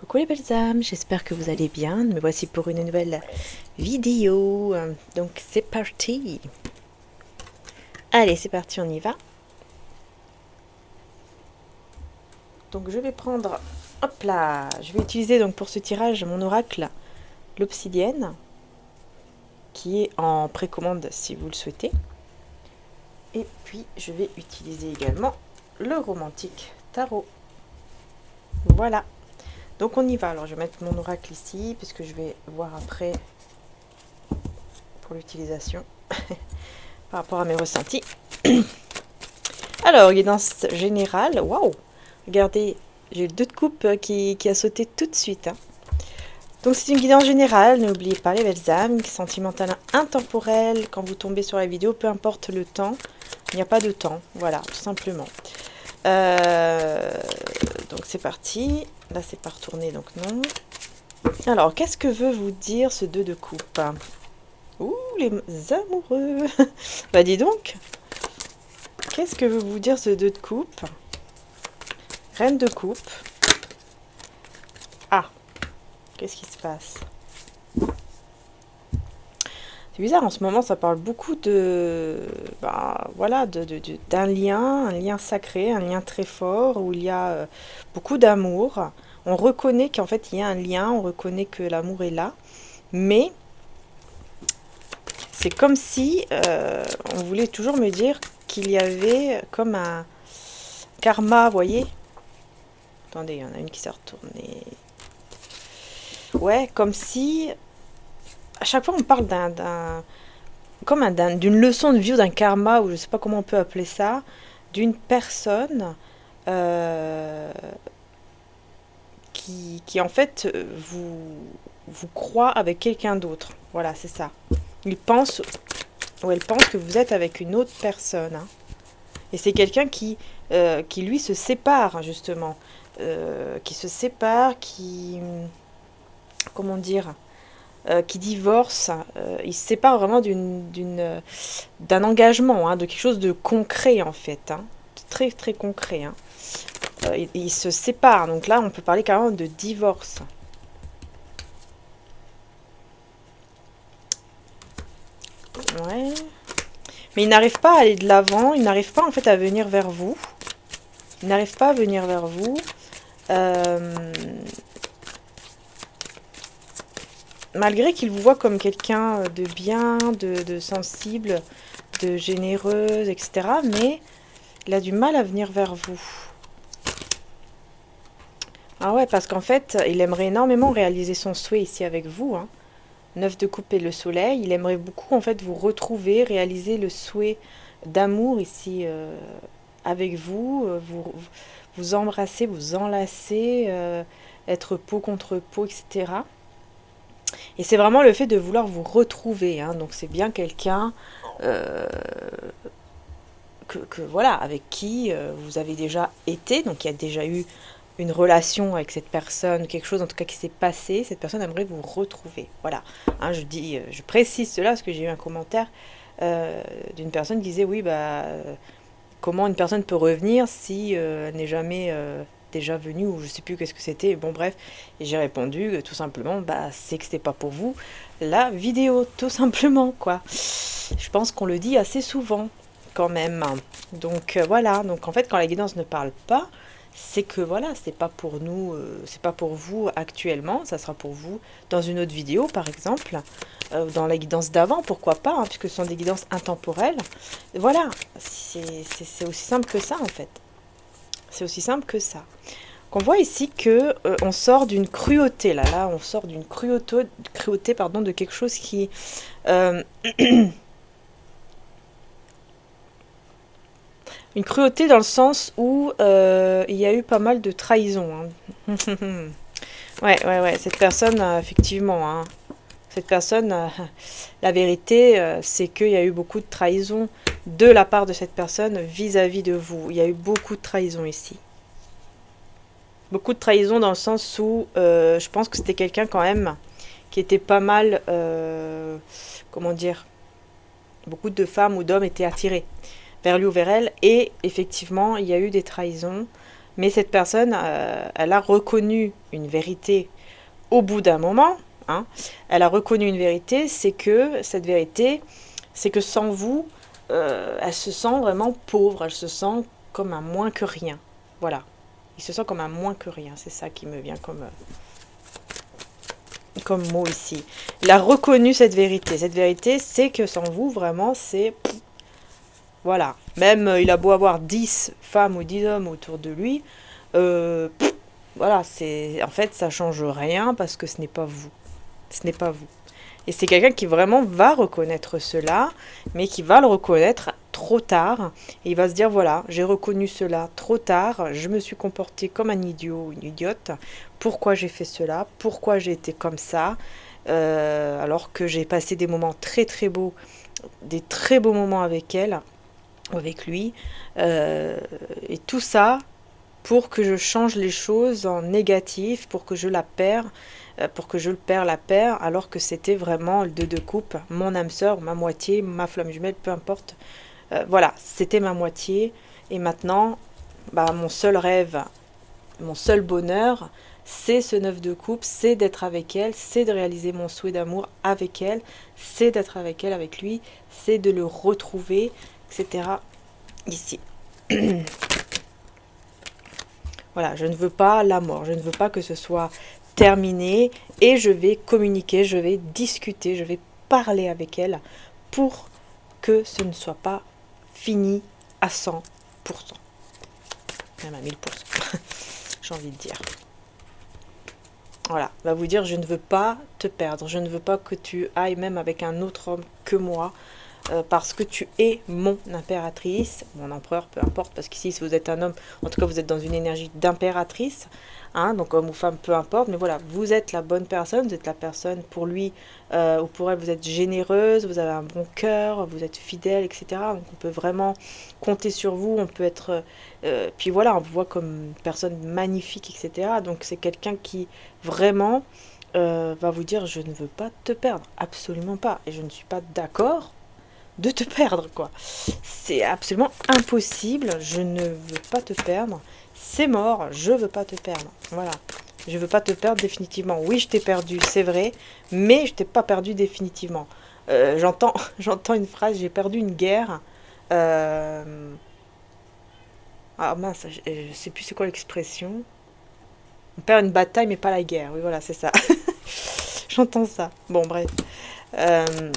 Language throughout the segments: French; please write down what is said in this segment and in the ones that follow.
Coucou les belles âmes, j'espère que vous allez bien. Me voici pour une nouvelle vidéo. Donc c'est parti. Allez, c'est parti, on y va. Donc je vais prendre, hop là, je vais utiliser donc pour ce tirage mon oracle, l'obsidienne, qui est en précommande si vous le souhaitez. Et puis je vais utiliser également le romantique tarot. Voilà. Donc on y va. Alors je vais mettre mon oracle ici, puisque je vais voir après pour l'utilisation par rapport à mes ressentis. Alors, guidance générale, waouh! Regardez, j'ai le 2 de coupe qui a sauté tout de suite. Hein. Donc c'est une guidance générale, n'oubliez pas les belles âmes, sentimentale intemporelle, quand vous tombez sur la vidéo, peu importe le temps, il n'y a pas de temps, voilà, tout simplement. Donc c'est parti, là c'est pas retourné, donc non. Alors, qu'est-ce que veut vous dire ce 2 de coupe? Ouh, les amoureux. Bah dis donc, qu'est-ce que veut vous dire ce 2 de coupe? Reine de coupe. Ah, qu'est-ce qui se passe? C'est bizarre, en ce moment, ça parle beaucoup de... Bah, voilà, d'un lien, un lien sacré, un lien très fort, où il y a beaucoup d'amour. On reconnaît qu'en fait, il y a un lien, on reconnaît que l'amour est là. Mais c'est comme si on voulait toujours me dire qu'il y avait comme un karma, vous voyez? Attendez, il y en a une qui s'est retournée. Ouais, comme si à chaque fois on parle d'une leçon de vie ou d'un karma, ou je sais pas comment on peut appeler ça, d'une personne euh, qui en fait vous croit avec quelqu'un d'autre. Voilà, c'est ça. Il pense ou elle pense que vous êtes avec une autre personne. Hein. Et c'est quelqu'un qui lui se sépare justement, qui se sépare, comment dire, qui divorce, il se sépare vraiment d'un engagement, hein, de quelque chose de concret en fait, hein, très très concret. Hein. Il se sépare, donc là on peut parler carrément de divorce. Ouais. Mais il n'arrive pas à aller de l'avant, il n'arrive pas en fait à venir vers vous. Il n'arrive pas à venir vers vous. Euh, Malgré qu'il vous voit comme quelqu'un de bien, de sensible, de généreuse, etc. Mais il a du mal à venir vers vous. Ah ouais, parce qu'en fait, il aimerait énormément réaliser son souhait ici avec vous. Hein. 9 de coupe et le soleil. Il aimerait beaucoup en fait vous retrouver, réaliser le souhait d'amour ici avec vous, vous embrasser, vous enlacer, être peau contre peau, etc. Et c'est vraiment le fait de vouloir vous retrouver. Hein. Donc c'est bien quelqu'un euh, voilà, avec qui vous avez déjà été, donc il y a déjà eu une relation avec cette personne, quelque chose en tout cas qui s'est passé, cette personne aimerait vous retrouver. Voilà. Hein, je précise cela parce que j'ai eu un commentaire d'une personne qui disait oui, bah, comment une personne peut revenir si elle n'est jamais déjà venue ou je sais plus qu'est-ce que c'était. Bon, bref. Et j'ai répondu tout simplement, bah, c'est que c'était pas pour vous la vidéo, tout simplement, quoi. Je pense qu'on le dit assez souvent quand même. Donc voilà, donc en fait quand la guidance ne parle pas, c'est que voilà, c'est pas pour nous, c'est pas pour vous actuellement, ça sera pour vous dans une autre vidéo par exemple, dans la guidance d'avant, pourquoi pas, hein, puisque ce sont des guidances intemporelles. Voilà, c'est aussi simple que ça en fait. C'est aussi simple que ça. On voit ici que on sort d'une cruauté là, on sort d'une cruauté pardon, de quelque chose qui une cruauté dans le sens où il y a eu pas mal de trahison. Hein. Ouais, cette personne, effectivement, hein, cette personne, la vérité, c'est qu'il y a eu beaucoup de trahison de la part de cette personne vis-à-vis de vous. Il y a eu beaucoup de trahison ici. Beaucoup de trahison dans le sens où je pense que c'était quelqu'un quand même qui était pas mal, comment dire, beaucoup de femmes ou d'hommes étaient attirés vers lui ou vers elle, et effectivement il y a eu des trahisons, Mais cette personne, elle a reconnu une vérité au bout d'un moment. Hein. Elle a reconnu une vérité, c'est que cette vérité, c'est que sans vous, elle se sent vraiment pauvre, elle se sent comme un moins que rien. Voilà. Il se sent comme un moins que rien. C'est ça qui me vient comme mot ici. Il a reconnu cette vérité. Cette vérité, c'est que sans vous, vraiment, c'est... Voilà. Même, il a beau avoir 10 femmes ou 10 hommes autour de lui. Voilà, en fait, ça change rien parce que ce n'est pas vous. Ce n'est pas vous. Et c'est quelqu'un qui vraiment va reconnaître cela, mais qui va le reconnaître trop tard. Et il va se dire, voilà, j'ai reconnu cela trop tard, je me suis comporté comme un idiot ou une idiote. Pourquoi j'ai fait cela? Pourquoi j'ai été comme ça? Alors que j'ai passé des moments très très beaux, des très beaux moments avec elle, avec lui. Et tout ça pour que je change les choses en négatif, pour que je la perds, pour que je le perds, la perds, alors que c'était vraiment le deux de coupe, mon âme sœur, ma moitié, ma flamme jumelle, peu importe. Voilà, c'était ma moitié. Et maintenant, bah, mon seul rêve, mon seul bonheur, c'est ce 9 de coupe, c'est d'être avec elle, c'est de réaliser mon souhait d'amour avec elle, c'est d'être avec elle, avec lui, c'est de le retrouver, etc. Ici. Voilà, je ne veux pas la mort, je ne veux pas que ce soit terminé et je vais communiquer, je vais discuter, je vais parler avec elle pour que ce ne soit pas fini à 100%, même à 1000%, j'ai envie de dire. Voilà, va vous dire, je ne veux pas te perdre, je ne veux pas que tu ailles même avec un autre homme que moi, parce que tu es mon impératrice, mon empereur, peu importe, parce qu'ici, si vous êtes un homme, en tout cas, vous êtes dans une énergie d'impératrice, hein, donc homme ou femme, peu importe, mais voilà, vous êtes la bonne personne, vous êtes la personne pour lui ou pour elle, vous êtes généreuse, vous avez un bon cœur, vous êtes fidèle, etc. Donc on peut vraiment compter sur vous, on peut être... puis voilà, on vous voit comme une personne magnifique, etc. Donc c'est quelqu'un qui vraiment va vous dire, je ne veux pas te perdre, absolument pas, et je ne suis pas d'accord de te perdre, quoi. C'est absolument impossible, je ne veux pas te perdre, c'est mort, je veux pas te perdre, voilà. Je veux pas te perdre définitivement. Oui, je t'ai perdu, c'est vrai, mais je t'ai pas perdu définitivement. J'entends une phrase, j'ai perdu une guerre. Ah mince, je sais plus c'est quoi l'expression. On perd une bataille, mais pas la guerre. Oui, voilà, c'est ça. J'entends ça. Bon, bref. Euh,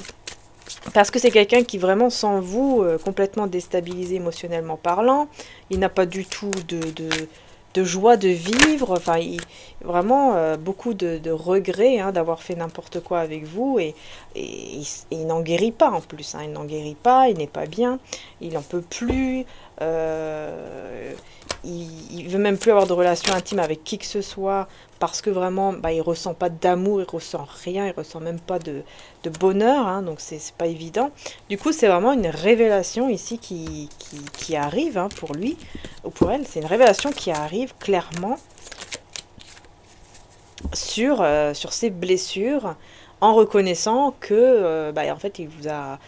Parce que c'est quelqu'un qui vraiment sans vous, complètement déstabilisé émotionnellement parlant, il n'a pas du tout de joie de vivre, enfin vraiment beaucoup de regrets hein, d'avoir fait n'importe quoi avec vous il n'en guérit pas en plus, hein, il n'en guérit pas, il n'est pas bien, il n'en peut plus, il veut même plus avoir de relation intime avec qui que ce soit parce que vraiment bah, il ressent pas d'amour, il ressent rien, il ressent même pas de bonheur, hein, donc c'est pas évident. Du coup c'est vraiment une révélation ici qui arrive hein, pour lui ou pour elle, c'est une révélation qui arrive clairement sur ses blessures en reconnaissant que bah, en fait il vous a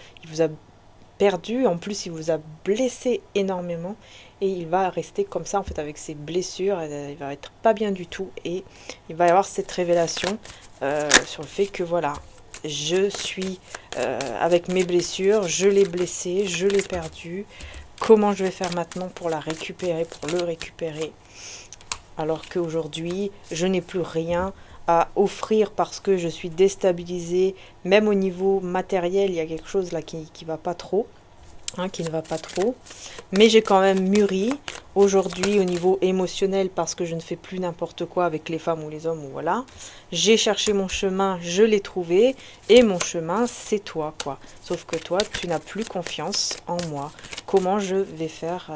perdu, en plus il vous a blessé énormément et il va rester comme ça en fait avec ses blessures, il va être pas bien du tout et il va y avoir cette révélation sur le fait que voilà, je suis avec mes blessures, je l'ai blessé, je l'ai perdu, comment je vais faire maintenant pour la récupérer, pour le récupérer alors qu'aujourd'hui je n'ai plus rien à offrir parce que je suis déstabilisée, même au niveau matériel il y a quelque chose là qui va pas trop, hein, qui ne va pas trop, mais j'ai quand même mûri aujourd'hui au niveau émotionnel parce que je ne fais plus n'importe quoi avec les femmes ou les hommes, ou voilà, j'ai cherché mon chemin, je l'ai trouvé, et mon chemin c'est toi quoi, sauf que toi tu n'as plus confiance en moi, comment je vais faire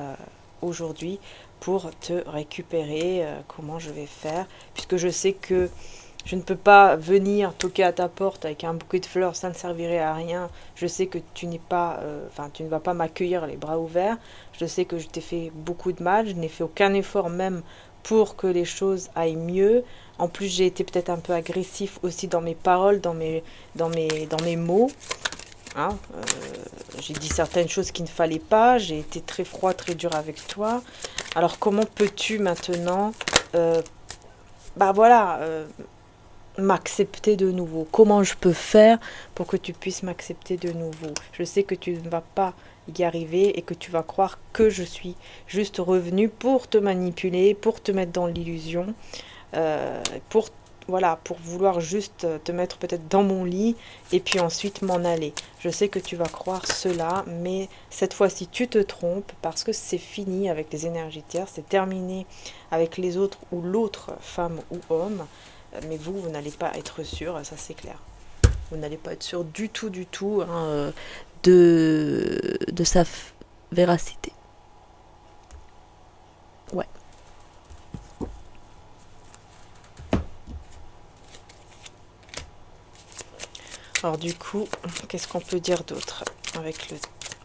aujourd'hui pour te récupérer, comment je vais faire, puisque je sais que je ne peux pas venir toquer à ta porte avec un bouquet de fleurs, ça ne servirait à rien. Je sais que tu n'es pas, tu ne vas pas m'accueillir les bras ouverts. Je sais que je t'ai fait beaucoup de mal, je n'ai fait aucun effort même pour que les choses aillent mieux. En plus, j'ai été peut-être un peu agressif aussi dans mes paroles, dans mes mots. hein. J'ai dit certaines choses qu'il ne fallait pas, j'ai été très froid, très dur avec toi. Alors comment peux-tu maintenant, bah voilà, m'accepter de nouveau? Comment je peux faire pour que tu puisses m'accepter de nouveau? Je sais que tu ne vas pas y arriver et que tu vas croire que je suis juste revenue pour te manipuler, pour te mettre dans l'illusion, pour voilà, pour vouloir juste te mettre peut-être dans mon lit et puis ensuite m'en aller. Je sais que tu vas croire cela, mais cette fois-ci tu te trompes parce que c'est fini avec les énergies terres, c'est terminé avec les autres ou l'autre femme ou homme, mais vous, vous n'allez pas être sûr, ça c'est clair. Vous n'allez pas être sûr du tout hein, de sa véracité. Ouais. Alors du coup, qu'est-ce qu'on peut dire d'autre avec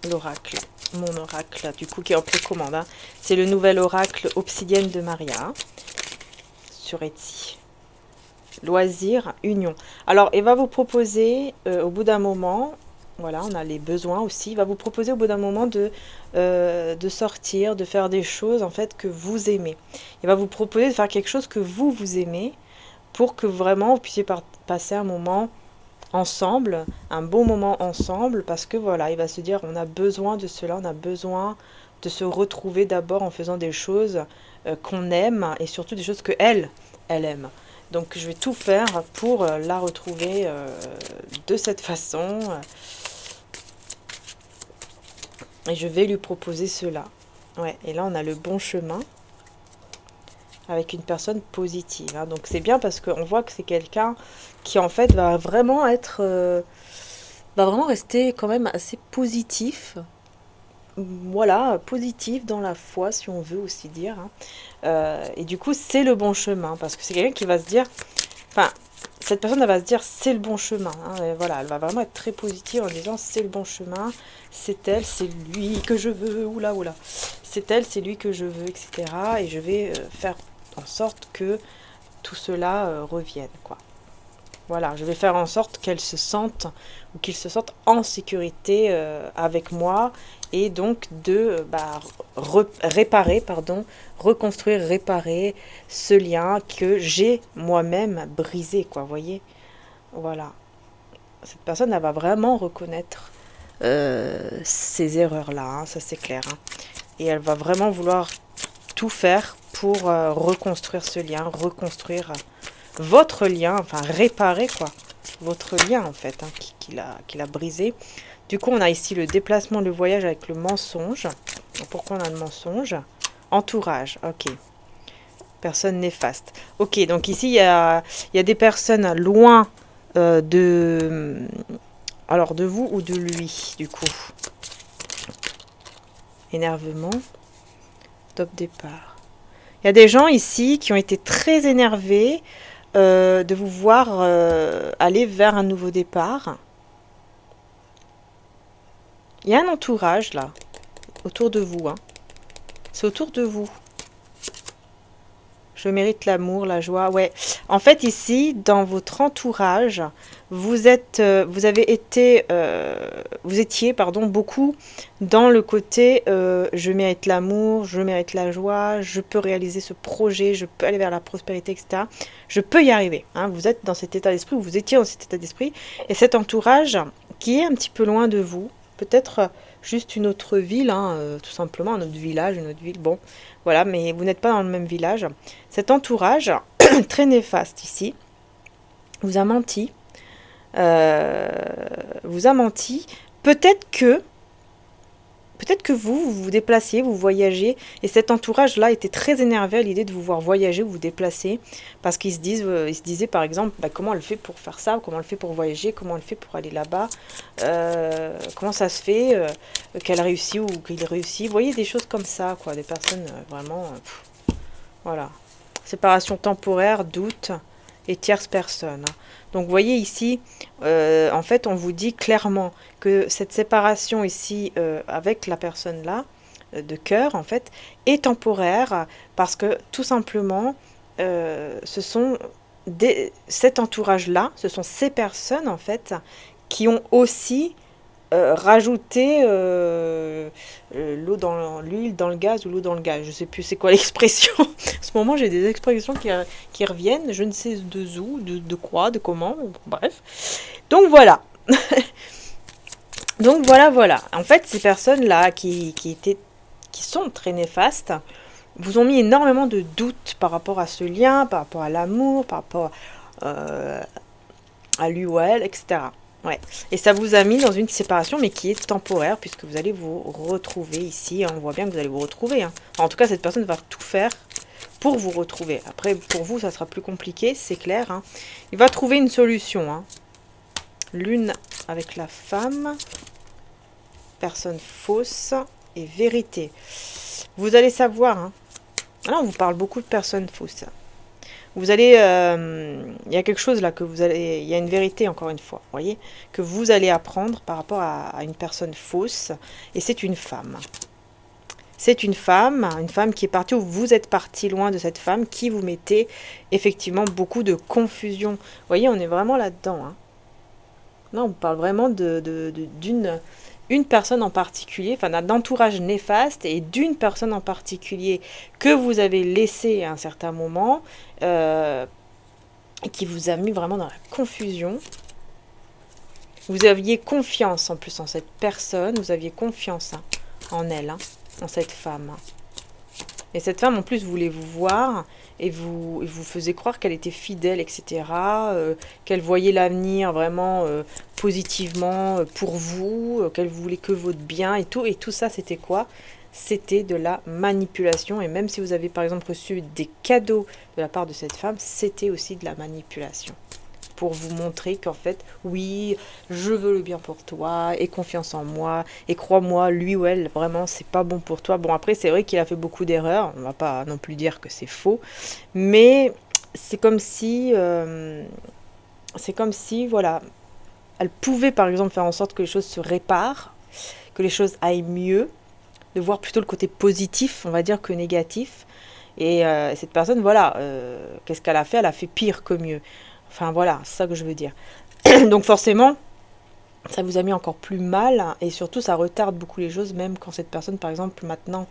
l'oracle? Mon oracle, du coup, qui est en précommande. Hein. C'est le nouvel oracle Obsidienne de Maria sur Etsy. Loisir, union. Alors, il va vous proposer au bout d'un moment, voilà, on a les besoins aussi, il va vous proposer au bout d'un moment de sortir, de faire des choses en fait que vous aimez. Il va vous proposer de faire quelque chose que vous aimez pour que vraiment vous puissiez passer un moment ensemble, un bon moment ensemble, parce que voilà, il va se dire on a besoin de cela, on a besoin de se retrouver d'abord en faisant des choses qu'on aime et surtout des choses que elle aime. Donc je vais tout faire pour la retrouver de cette façon et je vais lui proposer cela. Ouais, et là on a le bon chemin avec une personne positive. Hein. Donc c'est bien parce qu'on voit que c'est quelqu'un qui en fait va vraiment être, va vraiment rester quand même assez positif. Voilà, positif dans la foi, si on veut aussi dire. Hein. Et du coup, c'est le bon chemin parce que c'est quelqu'un qui va se dire, enfin, cette personne elle va se dire c'est le bon chemin. Hein. Et voilà, elle va vraiment être très positive en disant c'est le bon chemin, c'est elle, c'est lui que je veux, oula oula, c'est elle, c'est lui que je veux, etc. Et je vais faire en sorte que tout cela revienne, quoi. Voilà, je vais faire en sorte qu'elle se sente ou qu'il se sente en sécurité avec moi et donc de réparer, pardon, reconstruire, réparer ce lien que j'ai moi-même brisé, quoi, vous voyez. Voilà, cette personne, elle va vraiment reconnaître ces erreurs-là, hein, ça c'est clair. Hein. Et elle va vraiment vouloir tout faire pour reconstruire ce lien, reconstruire votre lien, enfin réparer quoi, votre lien en fait, hein, qu'il a brisé. Du coup, on a ici le déplacement, le voyage avec le mensonge. Pourquoi on a le mensonge? Entourage, ok. Personne néfaste. Ok, donc ici, il y a des personnes loin alors de vous ou de lui, du coup. Énervement, top départ. Il y a des gens ici qui ont été très énervés de vous voir aller vers un nouveau départ. Il y a un entourage là, autour de vous. Hein. C'est autour de vous. Je mérite l'amour, la joie. Ouais. En fait, ici, dans votre entourage, vous avez été, vous étiez, pardon, beaucoup dans le côté je mérite l'amour, je mérite la joie, je peux réaliser ce projet, je peux aller vers la prospérité, etc. Je peux y arriver. Hein. Vous êtes dans cet état d'esprit, ou vous étiez dans cet état d'esprit, et cet entourage qui est un petit peu loin de vous, peut-être juste une autre ville, hein, tout simplement, un autre village, une autre ville, bon, voilà, mais vous n'êtes pas dans le même village. Cet entourage, très néfaste ici, vous a menti, vous a menti, peut-être que vous vous déplaciez, vous voyagez, et cet entourage-là était très énervé à l'idée de vous voir voyager ou vous déplacer, parce qu'ils se disaient par exemple, bah, comment elle fait pour faire ça, comment elle fait pour voyager, comment elle fait pour aller là-bas, comment ça se fait qu'elle réussit ou qu'il réussit. Vous voyez des choses comme ça, quoi, des personnes vraiment, voilà. Séparation temporaire, doute et tierce personne. Donc vous voyez ici, en fait, on vous dit clairement que cette séparation ici avec la personne là, de cœur, en fait, est temporaire parce que tout simplement, ce sont cet entourage-là, ce sont ces personnes, en fait, qui ont aussi rajouter l'huile dans le gaz ou l'eau dans le gaz. Je sais plus c'est quoi l'expression. En ce moment, j'ai des expressions qui reviennent. Je ne sais de où, de quoi, de comment. Bref. Donc voilà. Donc voilà, voilà. En fait, ces personnes-là qui sont très néfastes, vous ont mis énormément de doutes par rapport à ce lien, par rapport à l'amour, par rapport euh, à lui ou à elle, etc. Ouais. Et ça vous a mis dans une séparation, mais qui est temporaire, puisque vous allez vous retrouver ici. On voit bien que vous allez vous retrouver. Hein. En tout cas, cette personne va tout faire pour vous retrouver. Après, pour vous, ça sera plus compliqué, c'est clair. Hein. Il va trouver une solution. Hein. Lune avec la femme, personne fausse et vérité. Vous allez savoir. Hein. Là, on vous parle beaucoup de personnes fausses. Vous allez, il y a quelque chose là que vous allez, il y a une vérité encore une fois, voyez, que vous allez apprendre par rapport à une personne fausse, et c'est une femme. C'est une femme qui est partie, ou vous êtes parti loin de cette femme, qui vous mettait effectivement beaucoup de confusion. Vous voyez, on est vraiment là-dedans. Hein. Là, on parle vraiment d'une une personne en particulier, enfin d'un entourage néfaste et d'une personne en particulier que vous avez laissé à un certain moment, qui vous a mis vraiment dans la confusion. Vous aviez confiance en plus en cette personne, vous aviez confiance hein, en elle, hein, en cette femme. Et cette femme en plus voulait vous voir et vous faisait croire qu'elle était fidèle, etc. Qu'elle voyait l'avenir vraiment positivement pour vous, qu'elle voulait que votre bien et tout. Et tout ça, c'était quoi? C'était de la manipulation. Et même si vous avez par exemple reçu des cadeaux de la part de cette femme, c'était aussi de la manipulation. Pour vous montrer qu'en fait, oui, je veux le bien pour toi, aie confiance en moi, et crois-moi, lui ou elle, vraiment, c'est pas bon pour toi. Bon, après, c'est vrai qu'il a fait beaucoup d'erreurs, on va pas non plus dire que c'est faux, mais c'est comme si, voilà, elle pouvait par exemple faire en sorte que les choses se réparent, que les choses aillent mieux, de voir plutôt le côté positif, on va dire, que négatif. Et cette personne, voilà, qu'est-ce qu'elle a fait? Elle a fait pire que mieux. Enfin voilà, c'est ça que je veux dire. Donc forcément, ça vous a mis encore plus mal et surtout ça retarde beaucoup les choses, même quand cette personne, par exemple, maintenant,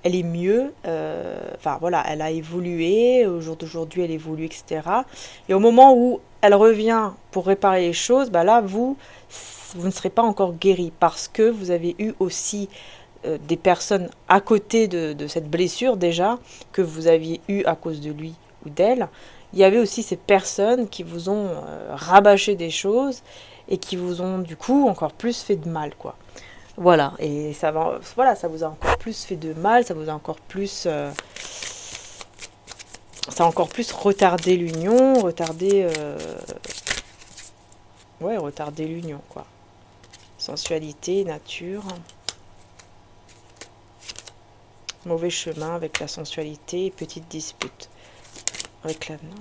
elle est mieux. Enfin voilà, elle a évolué, au jour d'aujourd'hui, elle évolue, etc. Et au moment où elle revient pour réparer les choses, bah là, vous ne serez pas encore guéri parce que vous avez eu aussi des personnes à côté de cette blessure déjà que vous aviez eu à cause de lui ou d'elle. Il y avait aussi ces personnes qui vous ont rabâché des choses et qui vous ont du coup encore plus fait de mal quoi. Voilà, et ça vous a encore plus fait de mal, ça vous a encore plus ça a encore plus retardé l'union, retardé l'union quoi. Sensualité, nature, mauvais chemin avec la sensualité, petite dispute. Avec l'avenant,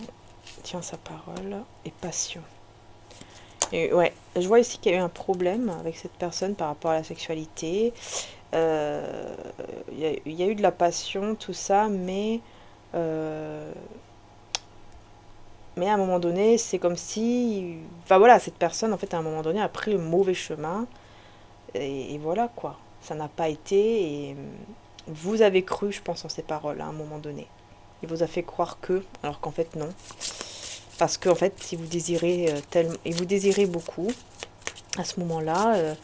tient sa parole et passion. Et ouais, je vois ici qu'il y a eu un problème avec cette personne par rapport à la sexualité. Il y a eu de la passion, tout ça, mais à un moment donné, c'est comme si... Enfin voilà, cette personne, en fait, à un moment donné, a pris le mauvais chemin. Et voilà, quoi. Ça n'a pas été... Et vous avez cru, je pense, en ces paroles, à un moment donné. Il vous a fait croire que, alors qu'en fait, non. Parce qu'en fait, si vous désirez il vous désirait beaucoup, à ce moment-là,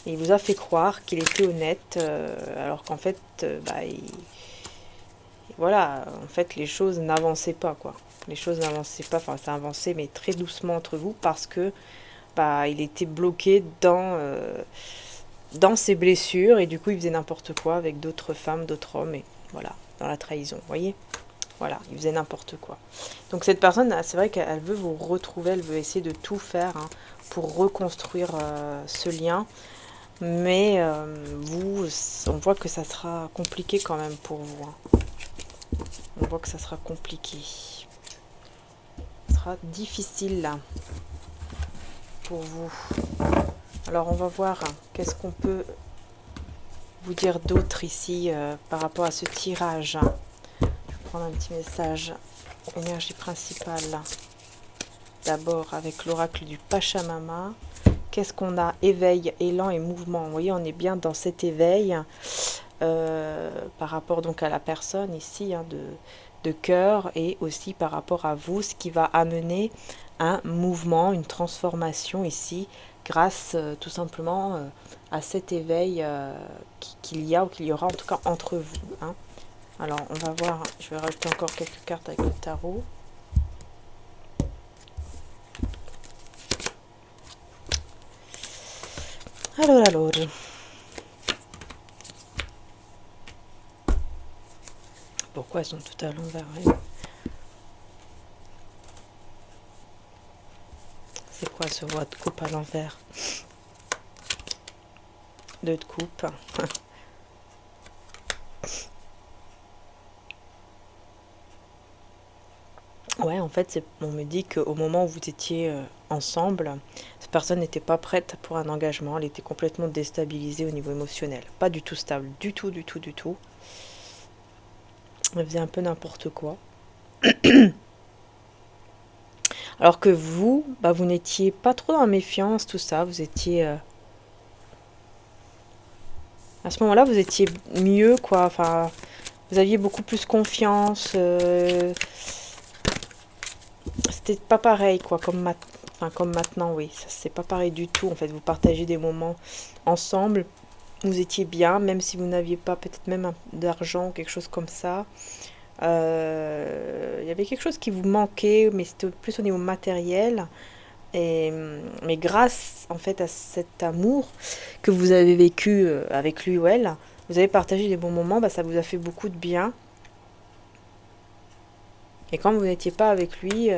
il vous a fait croire qu'il était honnête, alors qu'en fait, voilà, en fait, les choses n'avançaient pas, quoi. Les choses n'avançaient pas, enfin, ça avançait, mais très doucement entre vous, parce que, il était bloqué dans ses blessures, et du coup, il faisait n'importe quoi avec d'autres femmes, d'autres hommes, et voilà, dans la trahison, vous voyez ? Voilà, il faisait n'importe quoi. Donc cette personne, c'est vrai qu'elle veut vous retrouver, elle veut essayer de tout faire hein, pour reconstruire ce lien. Mais on voit que ça sera compliqué quand même pour vous. Hein. On voit que ça sera compliqué. Ça sera difficile là, pour vous. Alors on va voir qu'est-ce qu'on peut vous dire d'autre ici par rapport à ce tirage. Un petit message énergie principale d'abord avec l'oracle du Pachamama, qu'est-ce qu'on a? Éveil, élan et mouvement. Vous voyez, on est bien dans cet éveil par rapport donc à la personne ici, hein, de cœur, et aussi par rapport à vous, ce qui va amener un mouvement, une transformation ici, grâce tout simplement à cet éveil qu'il y a, ou qu'il y aura en tout cas entre vous, hein. Alors on va voir, je vais rajouter encore quelques cartes avec le tarot. Alors. Pourquoi elles sont toutes à l'envers? C'est quoi ce roi de coupe à l'envers? Deux de coupe. Ouais, en fait, on me dit qu'au moment où vous étiez ensemble, cette personne n'était pas prête pour un engagement. Elle était complètement déstabilisée au niveau émotionnel. Pas du tout stable. Du tout, du tout, du tout. Elle faisait un peu n'importe quoi. Alors que vous, bah, vous n'étiez pas trop dans la méfiance, tout ça. Vous étiez... à ce moment-là, vous étiez mieux, quoi. Enfin, vous aviez beaucoup plus confiance. C'était pas pareil, quoi, comme maintenant, oui. C'est pas pareil du tout, en fait. Vous partagez des moments ensemble. Vous étiez bien, même si vous n'aviez pas peut-être même d'argent, quelque chose comme ça. Il y avait quelque chose qui vous manquait, mais c'était plus au niveau matériel. Mais grâce, en fait, à cet amour que vous avez vécu avec lui ou elle, vous avez partagé des bons moments, bah, ça vous a fait beaucoup de bien. Et quand vous n'étiez pas avec lui,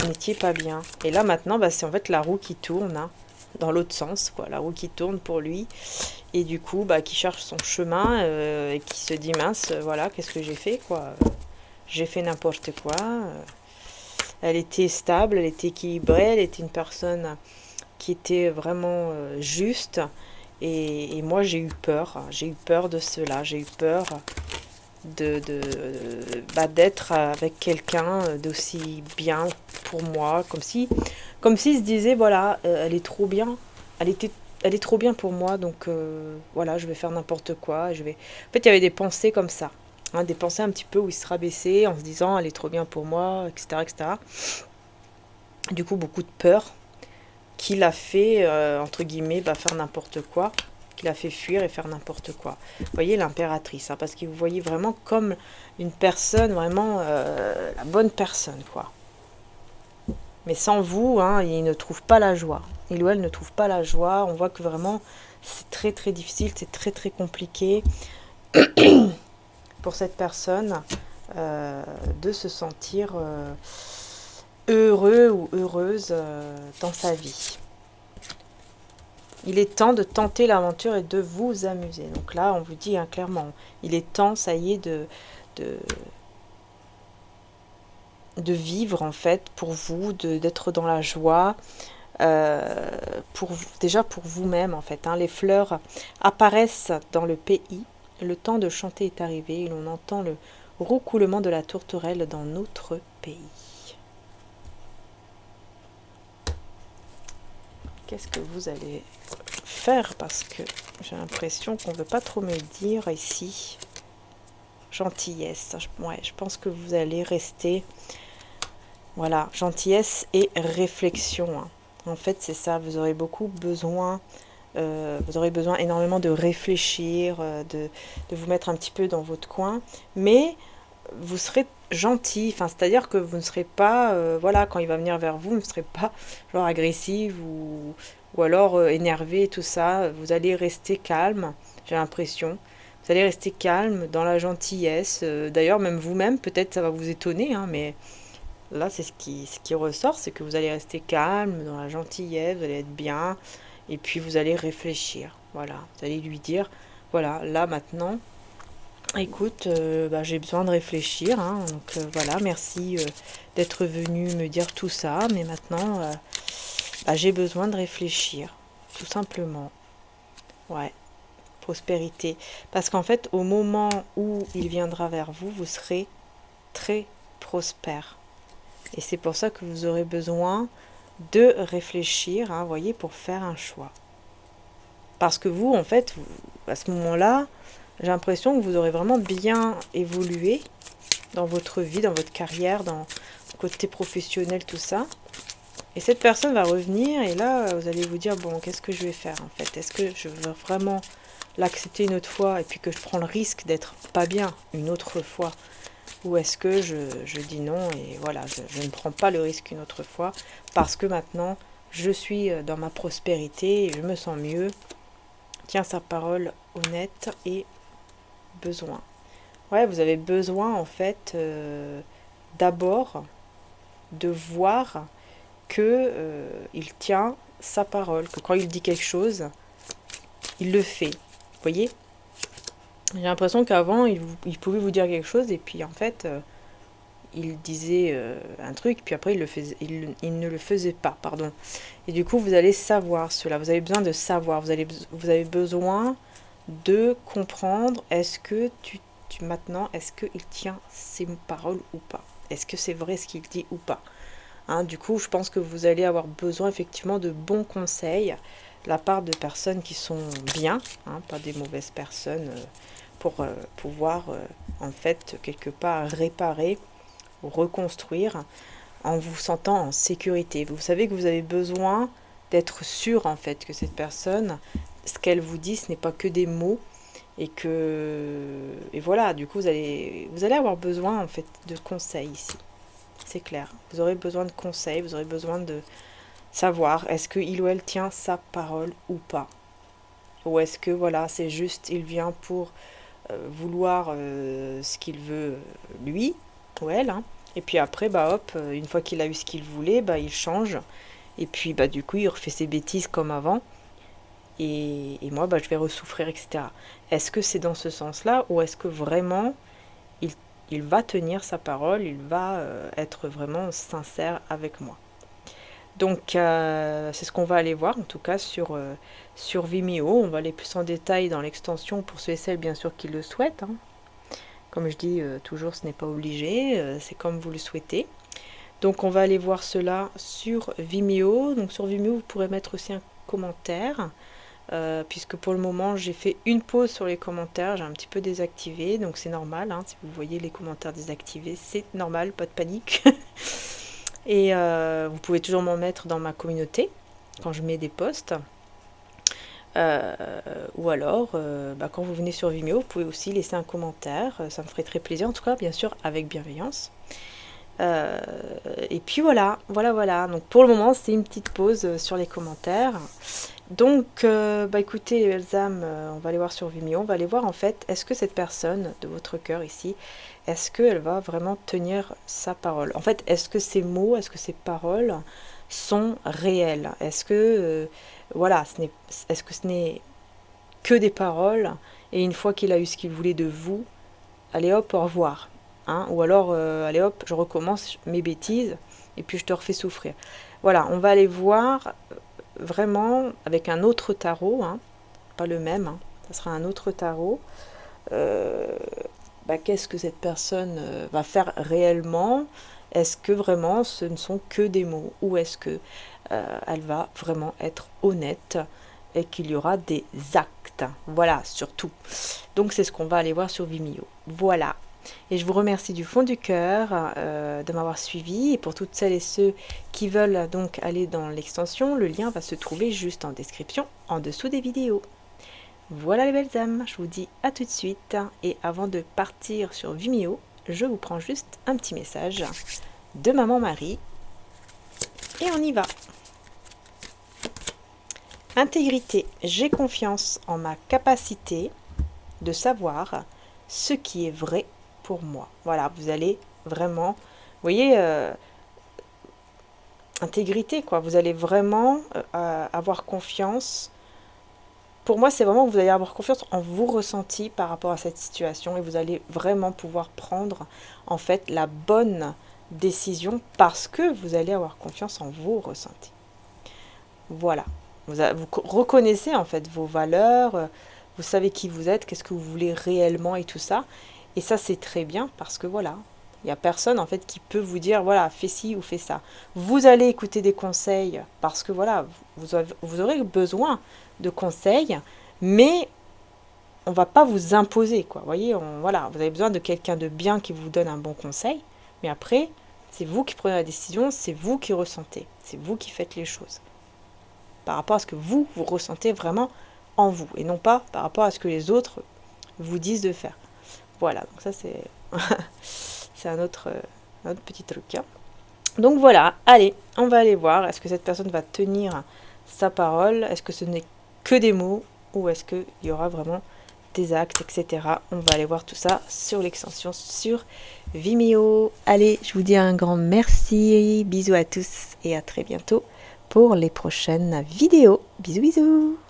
vous n'étiez pas bien. Et là, maintenant, bah, c'est en fait la roue qui tourne, hein, dans l'autre sens, quoi. La roue qui tourne pour lui. Et du coup, bah, qui cherche son chemin et qui se dit, mince, voilà, qu'est-ce que j'ai fait, quoi. J'ai fait n'importe quoi. Elle était stable, elle était équilibrée, elle était une personne qui était vraiment juste. Et moi, j'ai eu peur. J'ai eu peur de cela. J'ai eu peur d'être avec quelqu'un d'aussi bien pour moi. Comme s'il se disait, voilà, elle est trop bien. Elle est trop bien pour moi, donc voilà, je vais faire n'importe quoi. En fait, il y avait des pensées comme ça. Hein, des pensées un petit peu où il se rabaissait en se disant, elle est trop bien pour moi, etc. etc. Du coup, beaucoup de peur qui l'a fait, entre guillemets, bah, faire n'importe quoi, qui l'a fait fuir et faire n'importe quoi. Vous voyez l'impératrice, hein, parce que vous voyez vraiment comme une personne, vraiment la bonne personne, quoi. Mais sans vous, hein, il ne trouve pas la joie. Il ou elle ne trouve pas la joie. On voit que vraiment, c'est très très difficile, c'est très très compliqué pour cette personne de se sentir heureux ou heureuse dans sa vie. Il est temps de tenter l'aventure et de vous amuser. Donc là, on vous dit hein, clairement, il est temps, ça y est, de vivre en fait pour vous, d'être dans la joie, déjà pour vous-même en fait. Hein. Les fleurs apparaissent dans le pays, le temps de chanter est arrivé et l'on entend le roucoulement de la tourterelle dans notre pays. Qu'est-ce que vous allez faire? Parce que j'ai l'impression qu'on ne veut pas trop me dire ici. Gentillesse. Ouais, je pense que vous allez rester... Voilà, gentillesse et réflexion. Hein. En fait, c'est ça, vous aurez beaucoup besoin... vous aurez besoin énormément de réfléchir, de vous mettre un petit peu dans votre coin. Mais vous serez gentil, enfin, c'est-à-dire que vous ne serez pas, voilà, quand il va venir vers vous, vous ne serez pas genre agressive ou alors énervé et tout ça. Vous allez rester calme, j'ai l'impression. Vous allez rester calme dans la gentillesse. D'ailleurs, même vous-même, peut-être ça va vous étonner, hein, mais là, c'est ce qui ressort, c'est que vous allez rester calme dans la gentillesse, vous allez être bien, et puis vous allez réfléchir. Voilà, vous allez lui dire, voilà, là maintenant, écoute, bah, j'ai besoin de réfléchir, hein, donc voilà, merci d'être venu me dire tout ça, mais maintenant, bah, j'ai besoin de réfléchir, tout simplement. Ouais, prospérité. Parce qu'en fait, au moment où il viendra vers vous, vous serez très prospère. Et c'est pour ça que vous aurez besoin de réfléchir, hein, vous voyez, pour faire un choix. Parce que vous, en fait, à ce moment-là, j'ai l'impression que vous aurez vraiment bien évolué dans votre vie, dans votre carrière, dans le côté professionnel, tout ça. Et cette personne va revenir et là, vous allez vous dire, bon, qu'est-ce que je vais faire en fait? Est-ce que je veux vraiment l'accepter une autre fois et puis que je prends le risque d'être pas bien une autre fois? Ou est-ce que je dis non et voilà, je ne prends pas le risque une autre fois parce que maintenant, je suis dans ma prospérité et je me sens mieux. Tiens sa parole honnête et besoin. Ouais, vous avez besoin en fait d'abord de voir que il tient sa parole, que quand il dit quelque chose, il le fait. Vous voyez? J'ai l'impression qu'avant, il pouvait vous dire quelque chose et puis en fait, il disait un truc, puis après, il ne le faisait pas, pardon. Et du coup, vous allez savoir cela. Vous avez besoin de savoir. Vous avez besoin de comprendre, est-ce que maintenant, est-ce qu'il tient ses paroles ou pas? Est-ce que c'est vrai ce qu'il dit ou pas? Hein, du coup, je pense que vous allez avoir besoin effectivement de bons conseils de la part de personnes qui sont bien, hein, pas des mauvaises personnes, pour pouvoir en fait quelque part réparer ou reconstruire en vous sentant en sécurité. Vous savez que vous avez besoin d'être sûr en fait que cette personne, ce qu'elle vous dit, ce n'est pas que des mots et voilà, du coup vous allez avoir besoin en fait de conseils ici. C'est clair. Vous aurez besoin de conseils, vous aurez besoin de savoir est-ce que il ou elle tient sa parole ou pas. Ou est-ce que voilà, c'est juste il vient pour vouloir ce qu'il veut lui ou elle, hein. Et puis après bah hop, une fois qu'il a eu ce qu'il voulait, bah il change et puis bah du coup il refait ses bêtises comme avant et moi bah je vais ressouffrir, etc. Est-ce que c'est dans ce sens-là ou est-ce que vraiment il, il va tenir sa parole, il va être vraiment sincère avec moi? Donc c'est ce qu'on va aller voir en tout cas sur Vimeo. On va aller plus en détail dans l'extension pour ceux et celles bien sûr qui le souhaitent, hein. Comme je dis toujours, ce n'est pas obligé, c'est comme vous le souhaitez. Donc on va aller voir cela sur Vimeo. Donc sur Vimeo, vous pourrez mettre aussi un commentaire. Puisque pour le moment j'ai fait une pause sur les commentaires, j'ai un petit peu désactivé, donc c'est normal, hein, si vous voyez les commentaires désactivés, c'est normal, pas de panique. Et vous pouvez toujours m'en mettre dans ma communauté quand je mets des posts. Ou alors, bah, quand vous venez sur Vimeo, vous pouvez aussi laisser un commentaire, ça me ferait très plaisir, en tout cas bien sûr avec bienveillance. Et puis voilà. Donc pour le moment, c'est une petite pause sur les commentaires. Donc, bah écoutez, les belles âmes, on va aller voir sur Vimeo. On va aller voir en fait, est-ce que cette personne de votre cœur ici, est-ce qu'elle va vraiment tenir sa parole? En fait, est-ce que ces mots, est-ce que ces paroles sont réelles? Est-ce que, voilà, est-ce que ce n'est que des paroles et une fois qu'il a eu ce qu'il voulait de vous, allez hop, au revoir. Hein, ou alors, allez hop, je recommence mes bêtises et puis je te refais souffrir. Voilà, on va aller voir vraiment avec un autre tarot, hein, pas le même, hein, ça sera un autre tarot. Bah, qu'est-ce que cette personne va faire réellement? Est-ce que vraiment ce ne sont que des mots ou est-ce que elle va vraiment être honnête et qu'il y aura des actes? Voilà, surtout. Donc c'est ce qu'on va aller voir sur Vimeo. Voilà. Et je vous remercie du fond du cœur de m'avoir suivi. Et pour toutes celles et ceux qui veulent donc aller dans l'extension, le lien va se trouver juste en description en dessous des vidéos. Voilà les belles âmes, je vous dis à tout de suite. Et avant de partir sur Vimeo, je vous prends juste un petit message de Maman Marie. Et on y va. Intégrité, j'ai confiance en ma capacité de savoir ce qui est vrai pour moi. Voilà, vous allez vraiment, vous voyez, intégrité, quoi. Vous allez vraiment avoir confiance. Pour moi, c'est vraiment que vous allez avoir confiance en vos ressentis par rapport à cette situation et vous allez vraiment pouvoir prendre, en fait, la bonne décision parce que vous allez avoir confiance en vos ressentis. Voilà. Vous reconnaissez, en fait, vos valeurs, vous savez qui vous êtes, qu'est-ce que vous voulez réellement et tout ça. Et ça, c'est très bien parce que voilà, Il n'y a personne en fait qui peut vous dire voilà, fais ci ou fais ça. Vous allez écouter des conseils parce que voilà, vous aurez besoin de conseils, mais on va pas vous imposer quoi. Vous voyez, voilà, vous avez besoin de quelqu'un de bien qui vous donne un bon conseil, mais après, c'est vous qui prenez la décision, c'est vous qui ressentez, c'est vous qui faites les choses par rapport à ce que vous ressentez vraiment en vous et non pas par rapport à ce que les autres vous disent de faire. Voilà, donc ça c'est c'est un autre petit truc. Hein. Donc voilà, allez, on va aller voir, est-ce que cette personne va tenir sa parole, est-ce que ce n'est que des mots ou est-ce qu'il y aura vraiment des actes, etc. On va aller voir tout ça sur l'extension sur Vimeo. Allez, je vous dis un grand merci, bisous à tous et à très bientôt pour les prochaines vidéos. Bisous bisous.